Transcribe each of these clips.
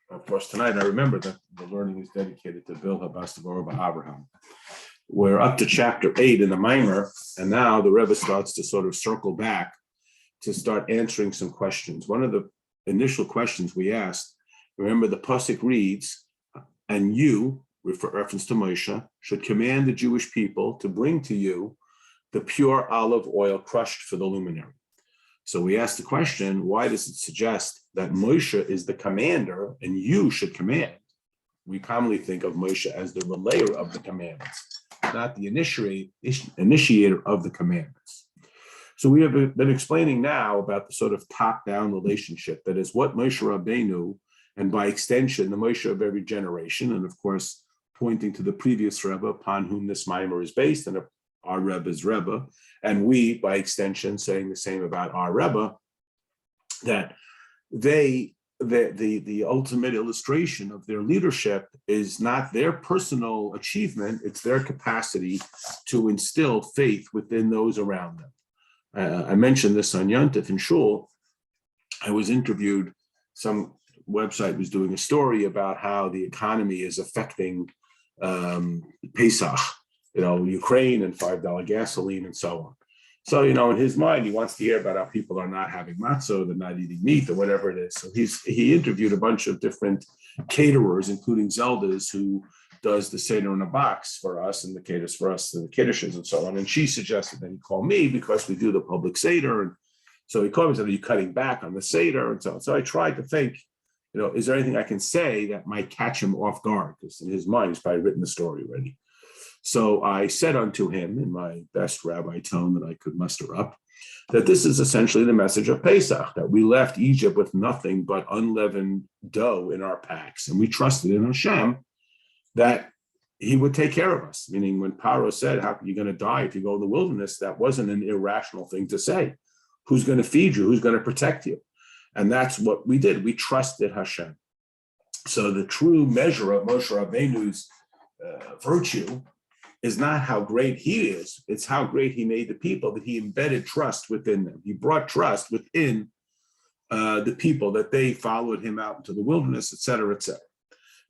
of course, tonight I remember that the learning is dedicated to Bill Habastavaroba Abraham. We're up to chapter 8 in the Mimer, and now the Rebbe starts to sort of circle back to start answering some questions. One of the initial questions we asked, remember the pasuk reads, and you, reference to Moshe, should command the Jewish people to bring to you the pure olive oil crushed for the luminary. So we asked the question, why does it suggest that Moshe is the commander and you should command? We commonly think of Moshe as the relayer of the commandments, not the initiator of the commandments. So we have been explaining now about the sort of top-down relationship that is what Moshe Rabbeinu, and by extension, the Moshe of every generation, and of course, pointing to the previous Rebbe upon whom this Mimer is based, and our Rebbe's Rebbe, and we, by extension, saying the same about our Rebbe, that the ultimate illustration of their leadership is not their personal achievement, it's their capacity to instill faith within those around them. I mentioned this on Yontif in Shul. I was interviewed, some website was doing a story about how the economy is affecting Pesach, Ukraine and $5 gasoline and so on. So, in his mind, he wants to hear about how people are not having matzah, they're not eating meat or whatever it is. So he interviewed a bunch of different caterers, including Zelda's, who does the Seder in a box for us and the caters for us, the kiddushes and so on. And she suggested that he call me because we do the public Seder. And so he called me and said, are you cutting back on the Seder? And so on. So I tried to think, is there anything I can say that might catch him off guard? Because in his mind, he's probably written the story already. So I said unto him in my best rabbi tone that I could muster up, that this is essentially the message of Pesach, that we left Egypt with nothing but unleavened dough in our packs. And we trusted in Hashem that he would take care of us. Meaning when Paro said, how are you going to die if you go in the wilderness? That wasn't an irrational thing to say. Who's going to feed you? Who's going to protect you? And that's what we did. We trusted Hashem. So the true measure of Moshe Rabbeinu's virtue is not how great he is, it's how great he made the people, that he embedded trust within them. He brought trust within the people, that they followed him out into the wilderness, et cetera, et cetera.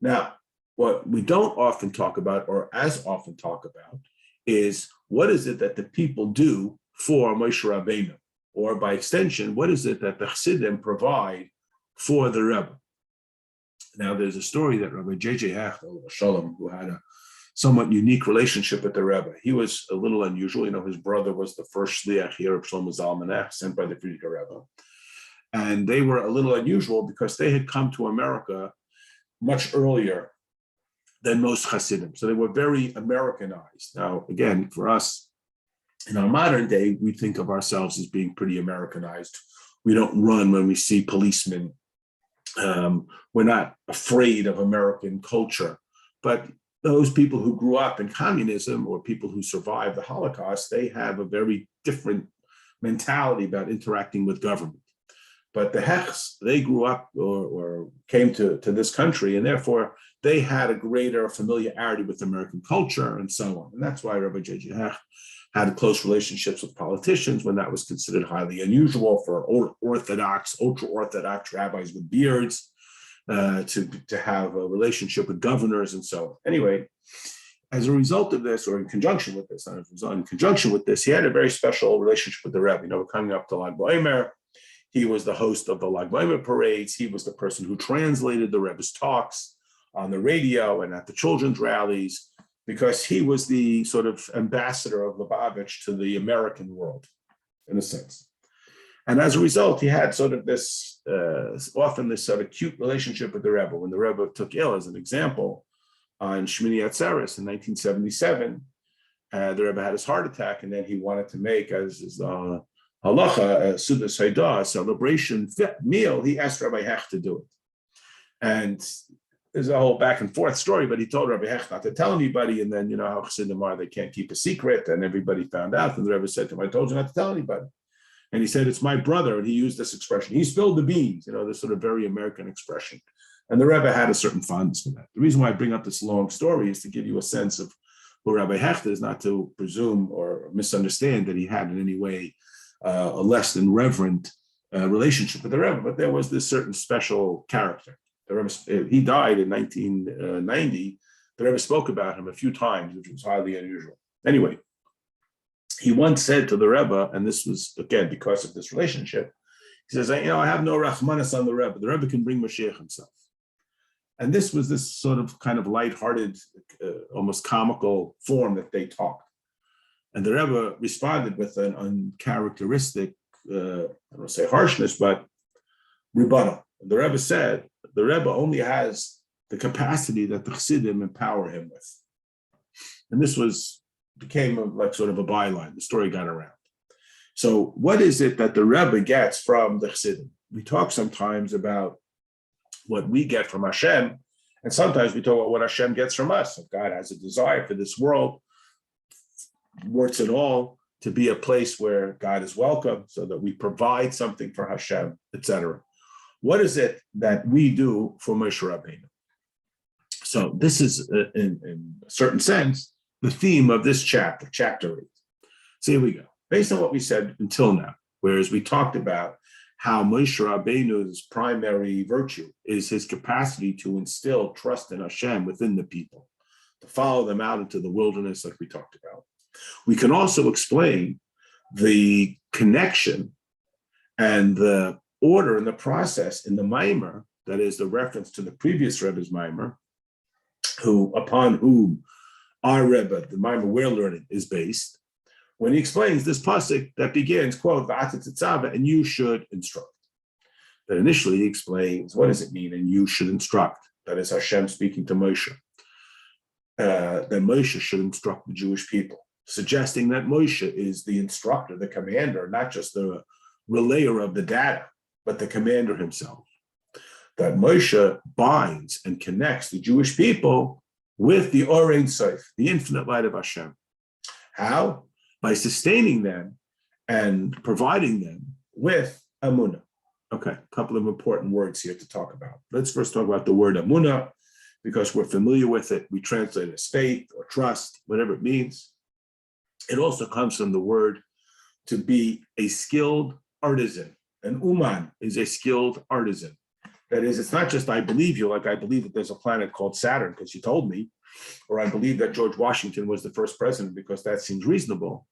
Now, what we don't often talk about, or as often talk about, is what is it that the people do for Moshe Rabbeinu? Or by extension, what is it that the Chassidim provide for the Rebbe? Now, there's a story that Rabbi J.J. Hachtel, Shalom, who had a somewhat unique relationship with the Rebbe. He was a little unusual. His brother was the first shliach here of Shlomo Zalman sent by the Frierdiker Rebbe. And they were a little unusual because they had come to America much earlier than most Hasidim. So they were very Americanized. Now, again, for us, in our modern day, we think of ourselves as being pretty Americanized. We don't run when we see policemen. We're not afraid of American culture. But those people who grew up in communism or people who survived the Holocaust, they have a very different mentality about interacting with government. But the Hechs, they grew up or came to this country, and therefore they had a greater familiarity with American culture and so on. And that's why Rabbi J.J. Hech had close relationships with politicians when that was considered highly unusual for ultra-Orthodox rabbis with beards to have a relationship with governors and so on. Anyway, as a result of this, or in conjunction with this, he had a very special relationship with the Rebbe. We're coming up to Lag BaOmer. He was the host of the Lag BaOmer parades. He was the person who translated the Rebbe's talks on the radio and at the children's rallies, because he was the sort of ambassador of Lubavitch to the American world, in a sense. And as a result, he had sort of this, often this sort of cute relationship with the Rebbe. When the Rebbe took ill, as an example, on Shmini Atzeres in 1977, the Rebbe had his heart attack, and then he wanted to make, as is the halacha, Sudas Haidah, a celebration meal. He asked Rabbi Hech to do it. And there's a whole back and forth story, but he told Rabbi Hech not to tell anybody. And then, how Chassidim are, they can't keep a secret. And everybody found out. And the Rebbe said to him, I told you not to tell anybody. And he said, it's my brother. And he used this expression. He spilled the beans, this sort of very American expression. And the Rebbe had a certain fondness for that. The reason why I bring up this long story is to give you a sense of who Rabbi Hecht is, not to presume or misunderstand that he had in any way a less than reverent relationship with the Rebbe, but there was this certain special character. He died in 1990. The Rebbe spoke about him a few times, which was highly unusual. Anyway, he once said to the Rebbe, and this was, again, because of this relationship, he says, I have no Rahmanas on the Rebbe. The Rebbe can bring Mashiach himself. And this was this sort of kind of lighthearted, almost comical form that they talked. And the Rebbe responded with an uncharacteristic, I don't want to say harshness, but rebuttal. The Rebbe said, the Rebbe only has the capacity that the Chassidim empower him with. And this became like sort of a byline. The story got around. So what is it that the Rebbe gets from the Chassidim? We talk sometimes about what we get from Hashem, and sometimes we talk about what Hashem gets from us. If God has a desire for this world, warts and all, to be a place where God is welcome, so that we provide something for Hashem, etc. What is it that we do for Moshe Rabbeinu? So this is, in a certain sense, the theme of this chapter, chapter 8. So here we go. Based on what we said until now, whereas we talked about how Moshe Rabbeinu's primary virtue is his capacity to instill trust in Hashem within the people, to follow them out into the wilderness like we talked about. We can also explain the connection and the order and the process in the Maimer, that is the reference to the previous Rebbe's Maimer, upon whom our Rebbe, the Maimer we're learning, is based, when he explains this pasuk that begins, quote, Tetzaveh, and you should instruct. That initially he explains, what does it mean, and you should instruct? That is Hashem speaking to Moshe. That Moshe should instruct the Jewish people, suggesting that Moshe is the instructor, the commander, not just the relayer of the data, but the commander himself. That Moshe binds and connects the Jewish people with the Or Ein Sof, the infinite light of Hashem. How? By sustaining them and providing them with Amunah. Okay, a couple of important words here to talk about. Let's first talk about the word Amunah, because we're familiar with it. We translate it as faith or trust, whatever it means. It also comes from the word to be a skilled artisan. An uman is a skilled artisan. That is, it's not just I believe you, like I believe that there's a planet called Saturn because you told me, or I believe that George Washington was the first president because that seems reasonable.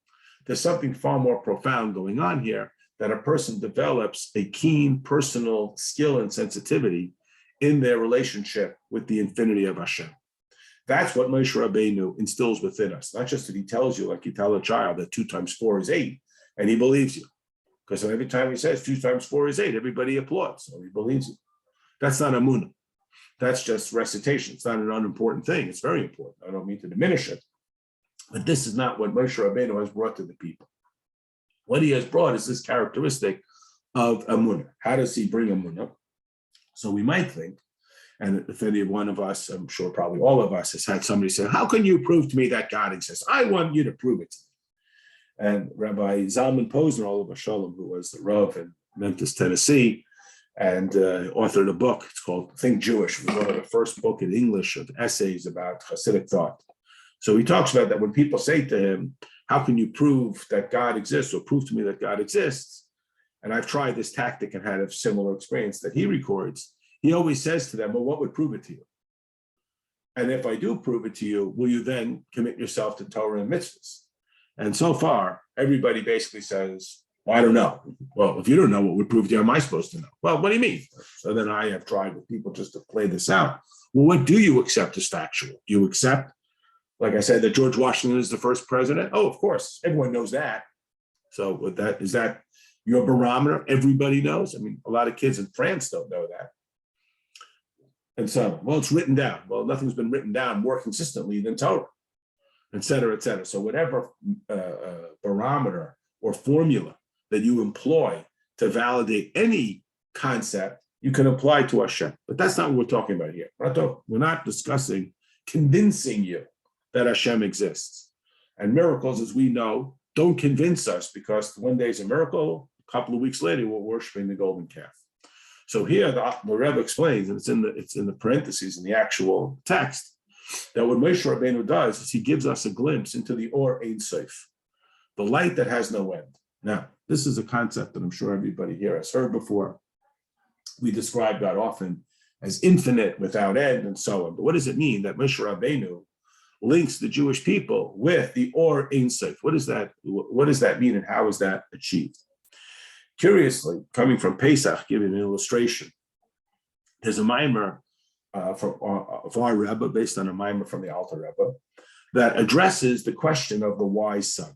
There's something far more profound going on here, that a person develops a keen personal skill and sensitivity in their relationship with the infinity of Hashem. That's what Moshe Rabbeinu instills within us. Not just that he tells you, like you tell a child, that 2 times 4 is 8, and he believes you. Because every time he says 2 times 4 is 8, everybody applauds, so he believes you. That's not Amunah. That's just recitation. It's not an unimportant thing. It's very important. I don't mean to diminish it. But this is not what Moshe Rabbeinu has brought to the people. What he has brought is this characteristic of Amunah. How does he bring Amunah? So we might think, and if any one of us, I'm sure probably all of us, has had somebody say, how can you prove to me that God exists? I want you to prove it to me. And Rabbi Zalman Posner, Oliver Shalom, who was the Rav in Memphis, Tennessee, and authored a book. It's called Think Jewish. It was one of the first book in English of essays about Hasidic thought. So he talks about that when people say to him, how can you prove that God exists, or prove to me that God exists? And I've tried this tactic and had a similar experience that he records. He always says to them, well, what would prove it to you? And if I do prove it to you, will you then commit yourself to Torah and mitzvahs? And so far, everybody basically says, well, I don't know. Well, if you don't know, what would prove to you, am I supposed to know? Well, what do you mean? So then I have tried with people just to play this out. Well, what do you accept as factual? Do you accept, like I said, that George Washington is the first president? Oh, of course. Everyone knows that. So with that, is that your barometer? Everybody knows? I mean, a lot of kids in France don't know that. And so, well, it's written down. Well, nothing's been written down more consistently than Torah, et cetera, et cetera. So whatever barometer or formula that you employ to validate any concept, you can apply to Hashem. But that's not what we're talking about here. We're not discussing convincing you that Hashem exists. And miracles, as we know, don't convince us, because one day is a miracle, a couple of weeks later, we're worshiping the golden calf. So here the Rebbe explains, and it's in the parentheses in the actual text, that what Moshe Rabbeinu does is he gives us a glimpse into the Or Ein Sof, the light that has no end. Now, this is a concept that I'm sure everybody here has heard before. We describe God often as infinite, without end, and so on. But what does it mean that Moshe Rabbeinu links the Jewish people with the Or Ein Sof? What does that mean, and how is that achieved? Curiously, coming from Pesach, giving an illustration, there's a mimer of our Rebbe, based on a mimer from the Alter Rebbe, that addresses the question of the wise son.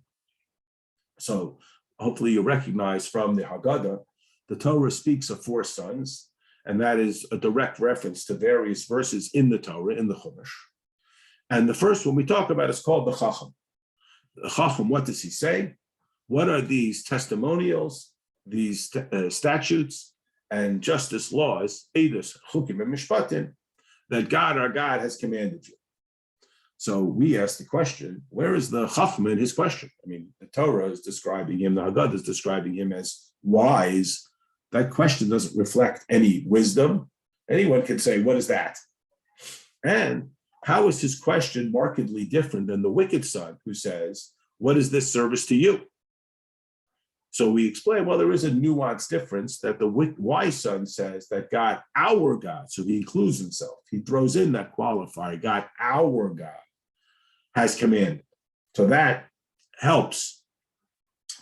So hopefully you recognize from the Haggadah, the Torah speaks of 4 sons, and that is a direct reference to various verses in the Torah, in the Chumash. And the first one we talk about is called the Chacham. The Chacham, what does he say? What are these testimonials, these statutes and justice laws, edus, chukim, and mishpatim, that God, our God, has commanded you? So we ask the question, where is the Chacham in his question? I mean, the Torah is describing him, the Haggadah is describing him as wise. That question doesn't reflect any wisdom. Anyone can say, what is that? And how is his question markedly different than the wicked son who says, what is this service to you? So we explain, well, there is a nuanced difference that the wise son says that God, our God, so he includes himself. He throws in that qualifier, God, our God, has commanded. So that helps.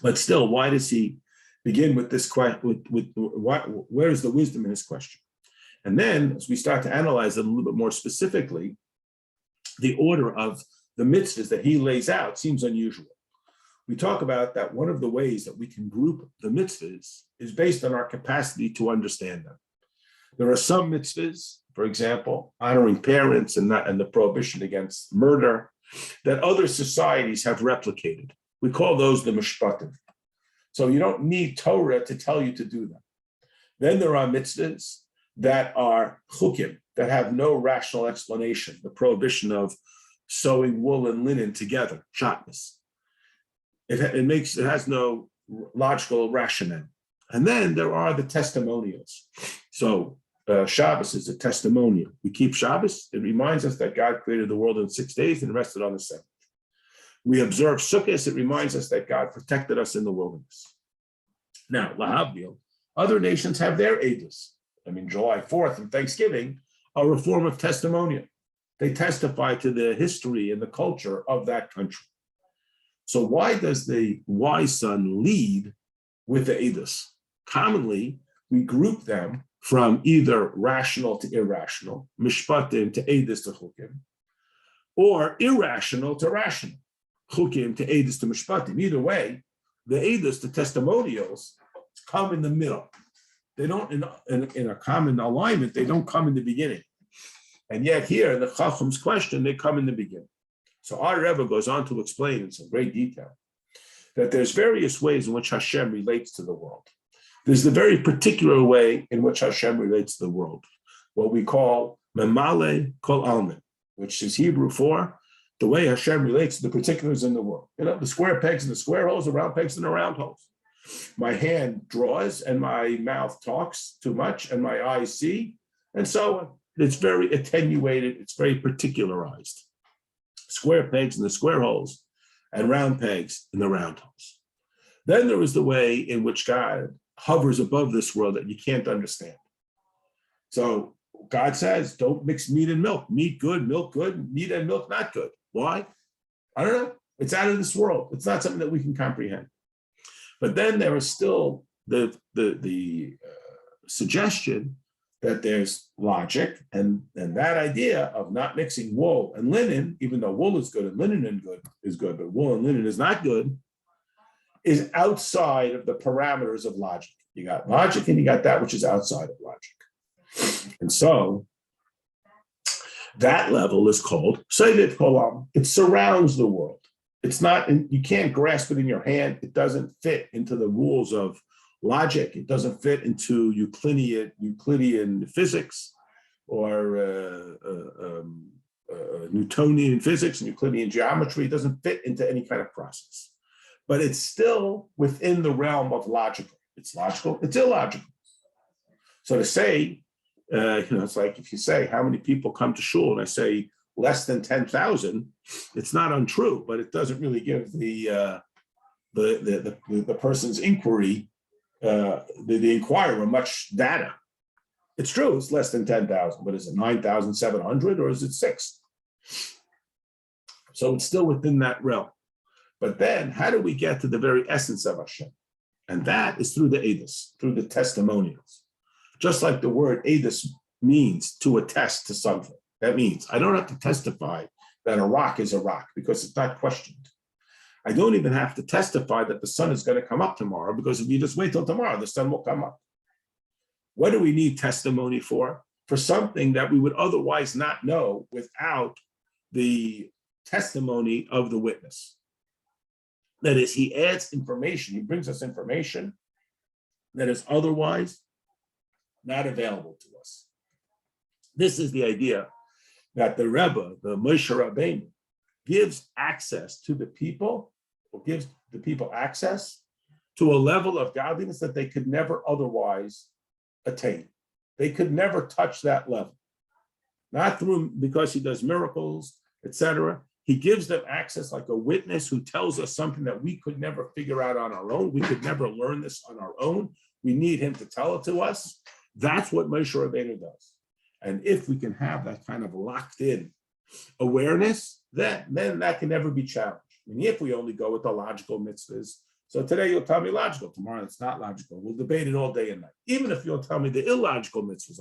But still, why does he begin with this question? Where is the wisdom in his question? And then, as we start to analyze it a little bit more specifically, the order of the mitzvahs that he lays out seems unusual. We talk about that one of the ways that we can group the mitzvahs is based on our capacity to understand them. There are some mitzvahs, for example, honoring parents and the prohibition against murder, that other societies have replicated. We call those the mishpatim. So you don't need Torah to tell you to do them. Then there are mitzvahs that are chukim, that have no rational explanation, the prohibition of sewing wool and linen together, shatnez. It has no logical rationale. And then there are the testimonials. So Shabbos is a testimonial. We keep Shabbos. It reminds us that God created the world in 6 days and rested on the 7th. We observe Sukkot. It reminds us that God protected us in the wilderness. Now, lahavdil, other nations have their edus. I mean, July 4th and Thanksgiving are a form of testimonial. They testify to the history and the culture of that country. So why does the wise son lead with the edus? Commonly, we group them from either rational to irrational, mishpatim to edus to chukim, or irrational to rational, chukim to edus to mishpatim. Either way, the edus, the testimonials, come in the middle. They don't, in a common alignment, they don't come in the beginning. And yet here, the Chacham's question, they come in the beginning. So our Rebbe goes on to explain in some great detail that there's various ways in which Hashem relates to the world. There's the very particular way in which Hashem relates to the world, what we call memale kol almin, which is Hebrew for the way Hashem relates to the particulars in the world. You know, the square pegs and the square holes, the round pegs and the round holes. My hand draws and my mouth talks too much and my eyes see, and so on. It's very attenuated, it's very particularized. Square pegs in the square holes and round pegs in the round holes. Then there is the way in which God hovers above this world that you can't understand. So God says, don't mix meat and milk. Meat good, meat and milk not good. Why? I don't know. It's out of this world. It's not something that we can comprehend. But then there is still the suggestion that there's logic, and that idea of not mixing wool and linen, even though wool is good and linen is good, but wool and linen is not good, is outside of the parameters of logic. You got logic and you got that which is outside of logic. And so that level is called Seidet Kolam. It surrounds the world. It's not, you can't grasp it in your hand. It doesn't fit into the rules of logic. It doesn't fit into Euclidean physics or Newtonian physics and Euclidean geometry. It doesn't fit into any kind of process. But it's still within the realm of logical. It's logical, it's illogical. So to say, it's like if you say, how many people come to shul? And I say, less than 10,000, it's not untrue, but it doesn't really give the person's inquiry, the inquirer, much data. It's true, it's less than 10,000, but is it 9,700 or is it 6? So it's still within that realm. But then how do we get to the very essence of Hashem? And that is through the edus, through the testimonials. Just like the word edus means to attest to something. That means I don't have to testify that a rock is a rock because it's not questioned. I don't even have to testify that the sun is going to come up tomorrow, because if you just wait till tomorrow, the sun will come up. What do we need testimony for? For something that we would otherwise not know without the testimony of the witness. That is, he adds information, he brings us information that is otherwise not available to us. This is the idea that the Rebbe, the Moshe Rabbeinu, gives access to the people, or gives the people access to a level of godliness that they could never otherwise attain. They could never touch that level. Not through, because he does miracles, etc. He gives them access like a witness who tells us something that we could never figure out on our own. We could never learn this on our own. We need him to tell it to us. That's what Moshe Rabbeinu does. And if we can have that kind of locked in awareness, then that can never be challenged. I mean, if we only go with the logical mitzvahs, so today you'll tell me logical, tomorrow it's not logical. We'll debate it all day and night. Even if you'll tell me the illogical mitzvahs,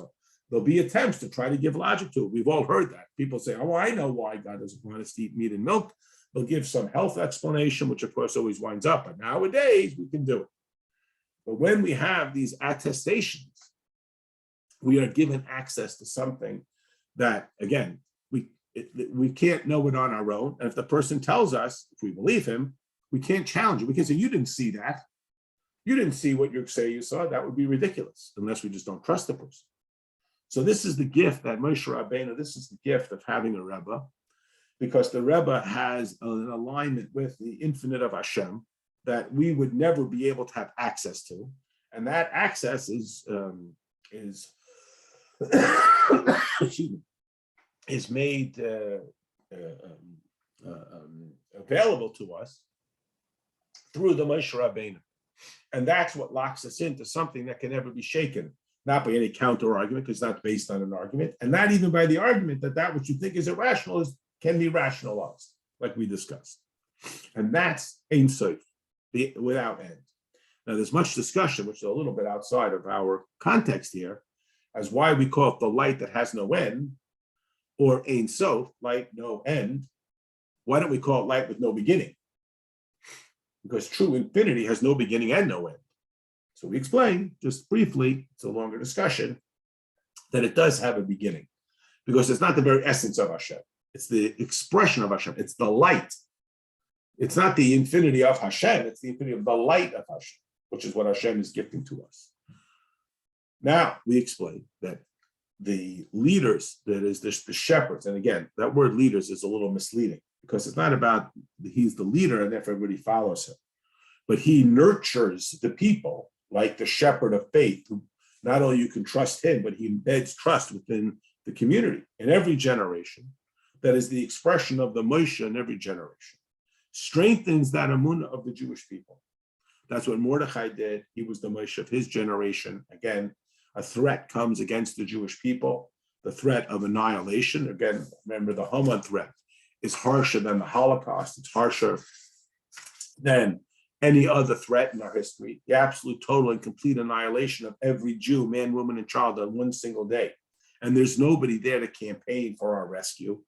there'll be attempts to try to give logic to it. We've all heard that. People say, oh, I know why God doesn't want us to eat meat and milk. They'll give some health explanation, which of course always winds up, but nowadays we can do it. But when we have these attestations, we are given access to something that, again, we can't know it on our own. And if the person tells us, if we believe him, we can't challenge it. We can say, you didn't see that. You didn't see what you say you saw. That would be ridiculous, unless we just don't trust the person. So this is the gift that Moshe Rabbeinu, this is the gift of having a Rebbe, because the Rebbe has an alignment with the infinite of Hashem that we would never be able to have access to. And that access is made available to us through the Moshe Rabbeinu. And that's what locks us into something that can never be shaken, not by any counter argument, because it's not based on an argument, and not even by the argument that which you think is irrational can be rationalized, like we discussed. And that's Ein Sof, without end. Now, there's much discussion, which is a little bit outside of our context here, as why we call it the light that has no end, or Ein Sof, light no end. Why don't we call it light with no beginning? Because true infinity has no beginning and no end. So we explain, just briefly, it's a longer discussion, that it does have a beginning, because it's not the very essence of Hashem. It's the expression of Hashem. It's the light. It's not the infinity of Hashem. It's the infinity of the light of Hashem, which is what Hashem is gifting to us. Now, we explain that the leaders, that is the shepherds, and again, that word leaders is a little misleading, because it's not about he's the leader and therefore everybody follows him, but he nurtures the people like the shepherd of faith, who not only you can trust him, but he embeds trust within the community in every generation. That is the expression of the Moshe in every generation. Strengthens that emunah of the Jewish people. That's what Mordechai did. He was the Moshe of his generation. Again, a threat comes against the Jewish people, the threat of annihilation. Again, remember the Haman threat is harsher than the Holocaust. It's harsher than any other threat in our history, the absolute, total, and complete annihilation of every Jew, man, woman, and child on one single day. And there's nobody there to campaign for our rescue.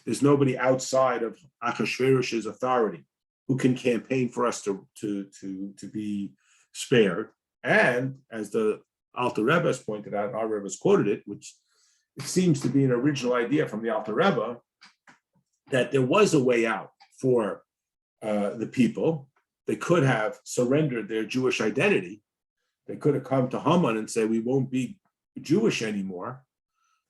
There's nobody outside of Achashverosh's authority who can campaign for us to be spared. And as the Alter Rebbe has pointed out, our Rebbe has quoted it, which it seems to be an original idea from the Alter Rebbe, that there was a way out for the people. They could have surrendered their Jewish identity. They could have come to Haman and say, we won't be Jewish anymore.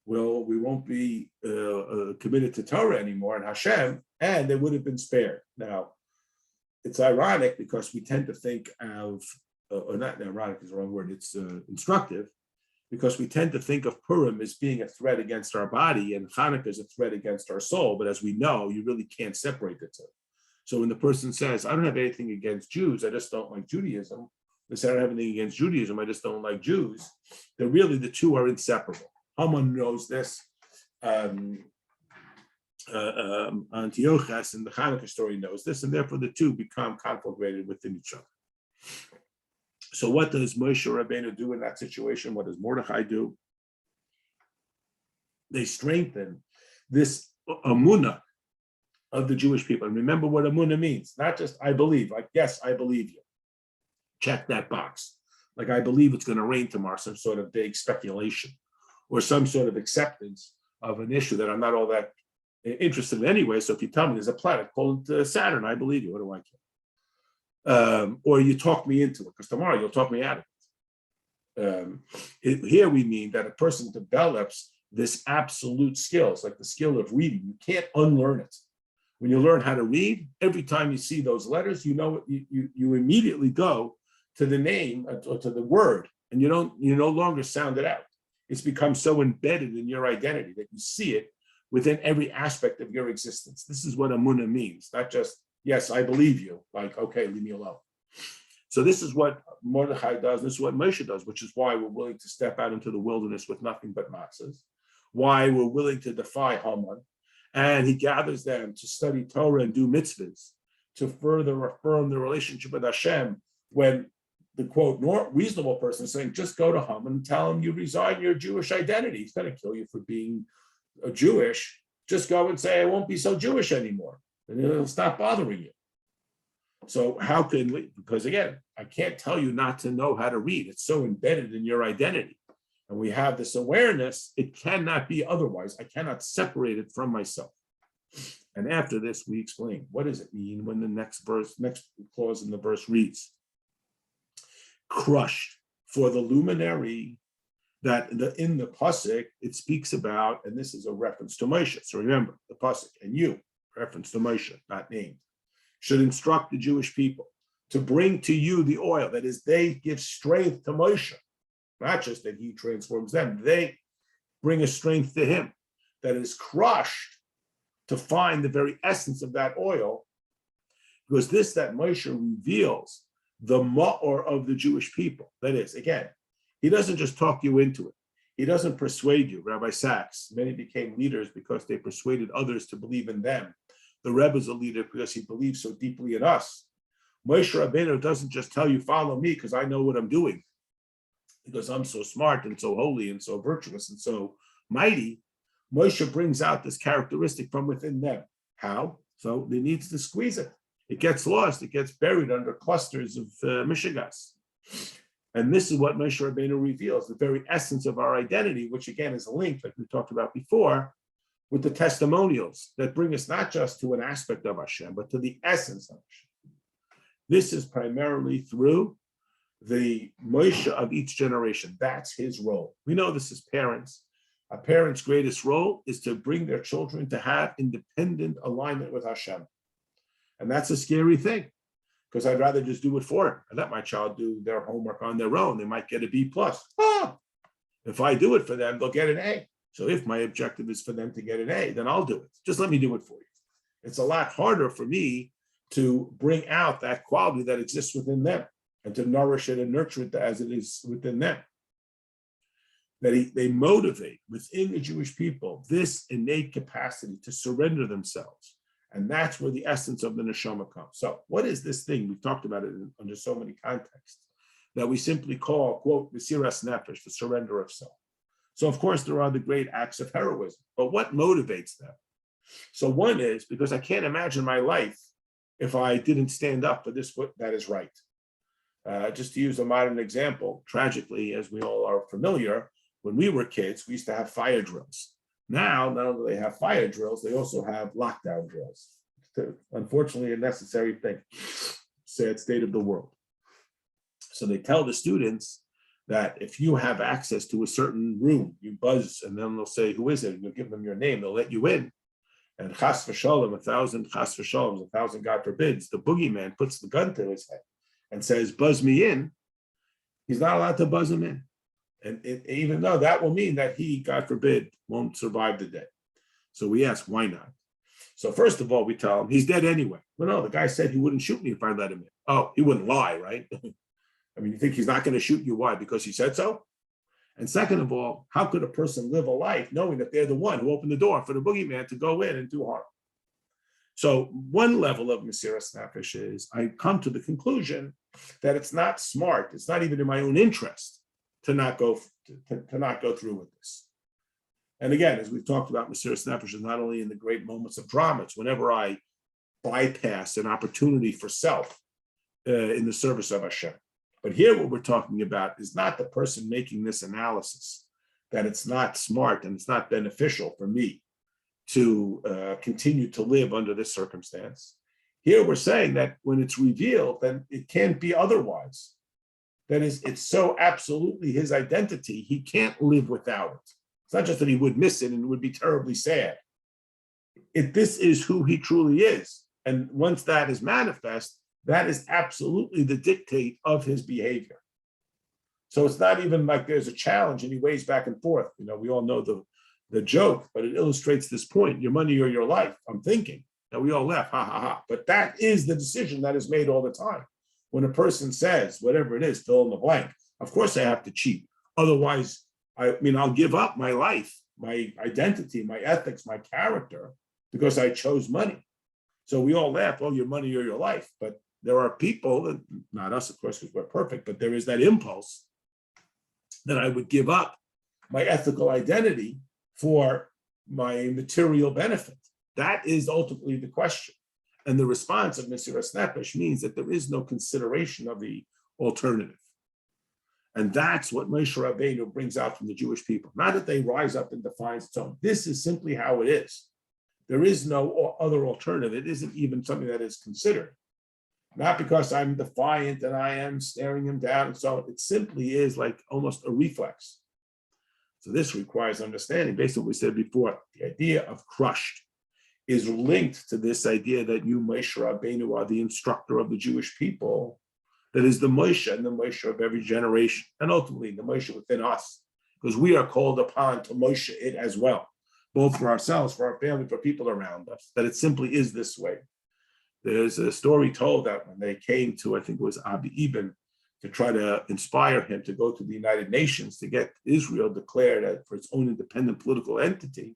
Well, we won't be committed to Torah anymore and Hashem, and they would have been spared. Now, it's ironic because we tend to think of, or not ironic is the wrong word, it's instructive, because we tend to think of Purim as being a threat against our body and Hanukkah as a threat against our soul. But as we know, you really can't separate the two. So when the person says, I don't have anything against Jews, I just don't like Judaism, They say I don't have anything against Judaism, I just don't like Jews. That really the two are inseparable. Haman knows this. Antiochus in the Hanukkah story knows this, and therefore the two become conflagrated within each other. So what does Moshe Rabbeinu do in that situation? What does Mordechai do? They strengthen this amunah of the Jewish people. And remember what amunah means, not just I believe, like, yes, I believe you. Check that box. Like, I believe it's going to rain tomorrow, some sort of vague speculation or some sort of acceptance of an issue that I'm not all that interested in anyway. So if you tell me there's a planet called Saturn, I believe you. What do I care? Or you talk me into it, because tomorrow you'll talk me out of it. Here we mean that a person develops this absolute skills, like the skill of reading. You can't unlearn it. When you learn how to read, every time you see those letters, you know you immediately go to the name or to the word, and you no longer sound it out. It's become so embedded in your identity that you see it within every aspect of your existence. This is what amunah means, not just, yes, I believe you, like, okay, leave me alone. So this is what Mordechai does, this is what Moshe does, which is why we're willing to step out into the wilderness with nothing but matzahs, why we're willing to defy Haman, and he gathers them to study Torah and do mitzvahs, to further affirm the relationship with Hashem, when the quote, reasonable person is saying, just go to Haman and tell him you resign your Jewish identity. He's going to kill you for being Jewish. Just go and say, I won't be so Jewish anymore, and it'll stop bothering you. So how can we, because again, I can't tell you not to know how to read. It's so embedded in your identity. And we have this awareness, it cannot be otherwise. I cannot separate it from myself. And after this, we explain, what does it mean when the next clause in the verse reads, crushed for the luminary, that in the pasuk it speaks about, and this is a reference to Moshe. So remember, the pasuk, and you, reference to Moshe, not named, should instruct the Jewish people to bring to you the oil. That is, they give strength to Moshe, not just that he transforms them. They bring a strength to him that is crushed to find the very essence of that oil, because this that Moshe reveals the ma'or of the Jewish people. That is, again, he doesn't just talk you into it. He doesn't persuade you. Rabbi Sachs, many became leaders because they persuaded others to believe in them. The Rebbe is a leader because he believes so deeply in us. Moshe Rabbeinu doesn't just tell you, follow me because I know what I'm doing, because I'm so smart and so holy and so virtuous and so mighty. Moshe brings out this characteristic from within them. How? So he needs to squeeze it. It gets lost. It gets buried under clusters of mishigas. And this is what Moshe Rabbeinu reveals, the very essence of our identity, which again is linked, like we talked about before, with the testimonials that bring us not just to an aspect of Hashem, but to the essence of Hashem. This is primarily through the Moshe of each generation. That's his role. We know this as parents. A parent's greatest role is to bring their children to have independent alignment with Hashem. And that's a scary thing, because I'd rather just do it for them. I let my child do their homework on their own. They might get a B+. If I do it for them, they'll get an A. So if my objective is for them to get an A, then I'll do it. Just let me do it for you. It's a lot harder for me to bring out that quality that exists within them and to nourish it and nurture it as it is within them. That they motivate within the Jewish people this innate capacity to surrender themselves. And that's where the essence of the neshama comes. So what is this thing? We've talked about it under so many contexts that we simply call, quote, mesiras nefesh, the surrender of self. So of course, there are the great acts of heroism, but what motivates them? So one is because I can't imagine my life if I didn't stand up for this, that is right. Just to use a modern example, tragically, as we all are familiar, when we were kids, we used to have fire drills. Now, not only do they have fire drills, they also have lockdown drills. Unfortunately, a necessary thing. Sad state of the world. So they tell the students that if you have access to a certain room, you buzz, and then they'll say, who is it? And you'll give them your name, they'll let you in. And chas v'shalom, 1,000 chas v'shalom, 1,000 God forbids, the boogeyman puts the gun to his head and says, buzz me in. He's not allowed to buzz him in. And even though that will mean that he, God forbid, won't survive the day. So we ask, why not? So first of all, we tell him he's dead anyway. Well, no, the guy said he wouldn't shoot me if I let him in. Oh, he wouldn't lie, right? I mean, you think he's not going to shoot you? Why? Because he said so? And second of all, how could a person live a life knowing that they're the one who opened the door for the boogeyman to go in and do harm? So one level of Mesiras Nefesh is I come to the conclusion that it's not smart, it's not even in my own interest to not go through with this. And again, as we've talked about, Mesiras Nefesh is not only in the great moments of drama, it's whenever I bypass an opportunity for self in the service of Hashem. But here what we're talking about is not the person making this analysis, that it's not smart and it's not beneficial for me to continue to live under this circumstance. Here we're saying that when it's revealed, then it can't be otherwise. That is, it's so absolutely his identity, he can't live without it. It's not just that he would miss it and would be terribly sad. This is who he truly is. And once that is manifest, that is absolutely the dictate of his behavior. So it's not even like there's a challenge and he weighs back and forth. You know, we all know the joke, but it illustrates this point: your money or your life. I'm thinking. Now we all laugh, ha ha ha. But that is the decision that is made all the time. When a person says, whatever it is, fill in the blank, of course I have to cheat. Otherwise, I'll give up my life, my identity, my ethics, my character, because I chose money. So we all laugh, oh, your money or your life. But there are people, not us, of course, because we're perfect, but there is that impulse that I would give up my ethical identity for my material benefit. That is ultimately the question. And the response of Mesiras Nefesh means that there is no consideration of the alternative. And that's what Moshe Rabbeinu brings out from the Jewish people. Not that they rise up in defiance. So this is simply how it is. There is no other alternative. It isn't even something that is considered. Not because I'm defiant and I am staring him down and so on. It simply is like almost a reflex. So this requires understanding. Based on what we said before, the idea of crushed is linked to this idea that you, Moshe Rabbeinu, are the instructor of the Jewish people. That is the Moshe and the Moshe of every generation, and ultimately the Moshe within us, because we are called upon to Moshe it as well, both for ourselves, for our family, for people around us, that it simply is this way. There's a story told that when they came to, I think it was Abi Ibn, to try to inspire him to go to the United Nations to get Israel declared for its own independent political entity,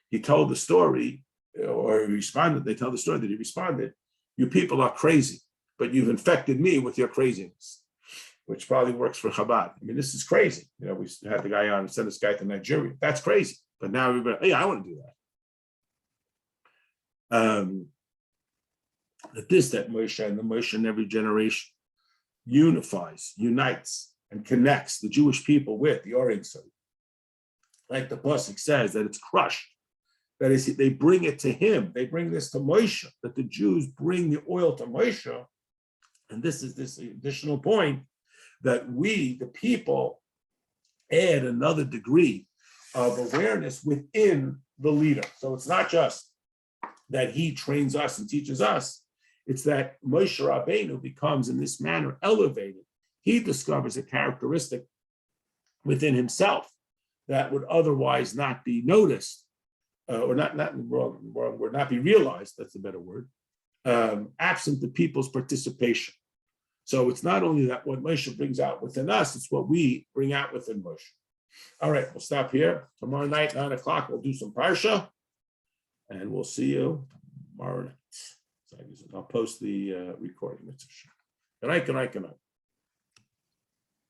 he told the story, or he responded, they tell the story that he responded, you people are crazy, but you've infected me with your craziness, which probably works for Chabad. I mean, this is crazy. You know, we had the guy on, send this guy to Nigeria. That's crazy. But now everybody, hey, I want to do that. That Moshe and the Moshe in every generation unifies, unites, and connects the Jewish people with the artisan. Like the pasuk says, that it's crushed. That is, they bring it to him. They bring this to Moshe, that the Jews bring the oil to Moshe. And this is this additional point that we, the people, add another degree of awareness within the leader. So it's not just that he trains us and teaches us. It's that Moshe Rabbeinu becomes in this manner elevated. He discovers a characteristic within himself that would otherwise not be noticed, or not be realized, that's a better word, absent the people's participation. So it's not only that what Moshe brings out within us, it's what we bring out within Moshe. All right, we'll stop here. Tomorrow night, 9 o'clock, we'll do some Parsha, and we'll see you tomorrow night. So I'll post the recording. Good night, good night, good night.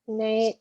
Night.